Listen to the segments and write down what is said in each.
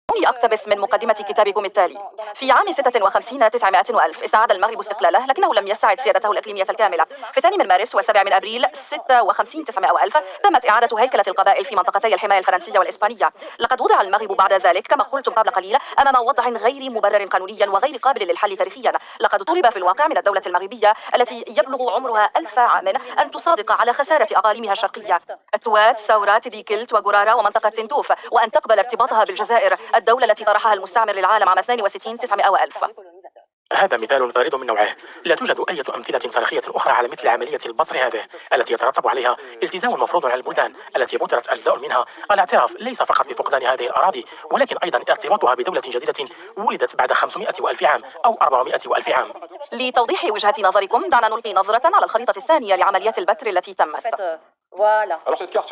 دعوني أقتبس من مقدمة كتابكم التالي. في عام 56 900 وألف استعاد المغرب استقلاله، لكنه لم يستعد سيادته الإقليمية الكاملة. في 2 من مارس و7 من أبريل 56 900 وألف تمت إعادة هيكلة القبائل في منطقتي الحماية الفرنسية والإسبانية. لقد وضع المغرب بعد ذلك كما قلتم قبل قليل أمام وضع غير مبرر قانونيا وغير قابل للحل تاريخيا. لقد طلب في الواقع من الدولة المغربية التي يبلغ عمرها 1000 عام أن تصادق على خسارة أقاليمها الشرقية التوات، سورات، ديكلت وغرارة ومنطقة تندوف، وأن تقبل ارتباطها بالجزائر، الدولة التي طرحها المستعمر للعالم عام 62 900 وألف. هذا مثال فريد من نوعه. لا توجد أي أمثلة تاريخية أخرى على مثل عملية البتر هذه، التي يترتب عليها التزام مفروض على البلدان التي بترت أجزاء منها الاعتراف ليس فقط بفقدان هذه الأراضي، ولكن أيضا ارتباطها بدولة جديدة ولدت بعد 500 وألف عام أو 400 وألف عام. لتوضيح وجهة نظركم دعنا نلقي نظرة على الخريطة الثانية لعمليات البتر التي تمت.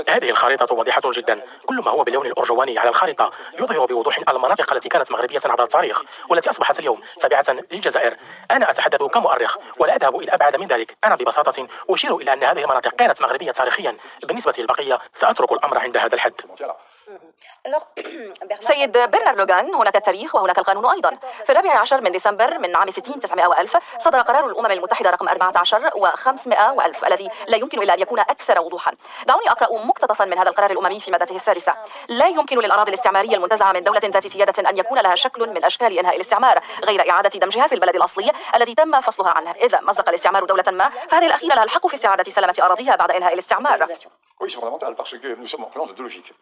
هذه الخريطة واضحة جدا. كل ما هو باللون الأرجواني على الخريطة يظهر بوضوح المناطق التي كانت مغربية عبر التاريخ والتي أصبحت اليوم تابعة للجزائر. أنا أتحدث كمؤرخ ولا أذهب إلى أبعد من ذلك. أنا ببساطة أشير إلى أن هذه المناطق كانت مغربية تاريخيا. بالنسبة للبقية سأترك الأمر عند هذا الحد. سيد برنار لوغان، هناك التاريخ وهناك القانون أيضا. في 14 من ديسمبر من عام 60 900 وألف صدر قرار الأمم المتحدة رقم 14 و500 وألف الذي لا يمكن إلا أن يكون أكثر وضوحا. دعوني أقرأ مقتطفا من هذا القرار الأممي في مادته السادسة. لا يمكن للأراضي الاستعمارية المنتزعة من دولة ذات سيادة أن يكون لها شكل من أشكال إنهاء الاستعمار غير إعادة دمجها في البلد الأصلي الذي تم فصلها عنه. إذا مزق الاستعمار دولة ما فهذه الأخيرة لها الحق في استعادة سلامة أراضيها بعد إنهاء الاستعمار.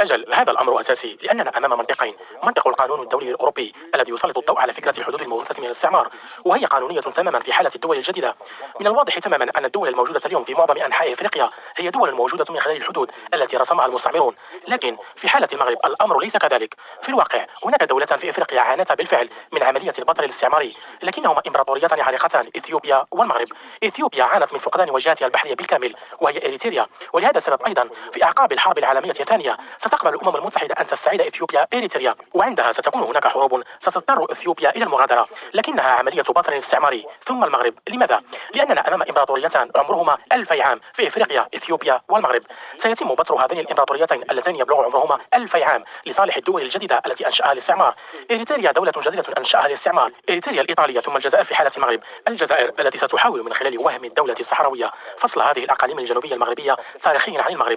أجل، هذا الأمر أساسي لأننا أمام منطقين. منطق القانون الدولي الأوروبي الذي يسلط الضوء على فكرة الحدود المورثة من الاستعمار، وهي قانونية تماما في حالة الدول الجديدة. من الواضح تماما أن الدول الموجودة اليوم في معظم أنحاء أفريقيا هي دول موجودة من خلال الحدود التي رسمها المستعمرون، لكن في حالة المغرب الأمر ليس كذلك. في الواقع هناك دولتان في أفريقيا عانتا بالفعل من عملية البتر الاستعماري، لكنهما إمبراطوريتان عريقتان، إثيوبيا والمغرب. إثيوبيا عانت من فقدان وجهتها البحرية بالكامل وهي إريتريا، ولهذا السبب أيضا في أعقاب الحرب العالمية الثانية ستقبل الأمم المتحدة أن تستعيد إثيوبيا إريتريا، وعندها ستكون هناك حروب ستضطر إثيوبيا إلى المغادرة، لكنها عملية بتر استعماري. ثم المغرب، لماذا؟ لأننا أمام إمبراطوريتان عمرهما 2000 عام في إفريقيا، إثيوبيا والمغرب. سيتم بتر هذين الإمبراطوريتين اللتين يبلغ عمرهما 2000 عام لصالح الدول الجديدة التي أنشأها الاستعمار. إريتريا دولة جديدة أنشأها الاستعمار، إريتريا الإيطالية، ثم الجزائر في حالة المغرب، الجزائر التي ستحاول من خلال وهم الدولة الصحراوية فصل هذه الأقاليم الجنوبية المغربية تاريخيا عن المغرب.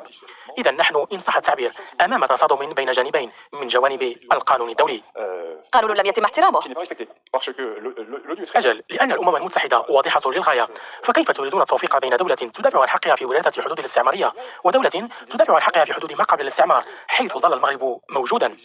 إذا نحن إن صح التعبير أمام تصادم بين جانبين من جوانب القانون الدولي. قانون لم يتم احترامه. أجل، لأن الأمم المتحدة واضحة للغاية. فكيف تريدون التوفيق بين دولة تدافع عن حقها في وراثة الحدود الاستعمارية ودولة تدافع عن حقها في حدود ما قبل الاستعمار حيث ظل المغرب موجودا؟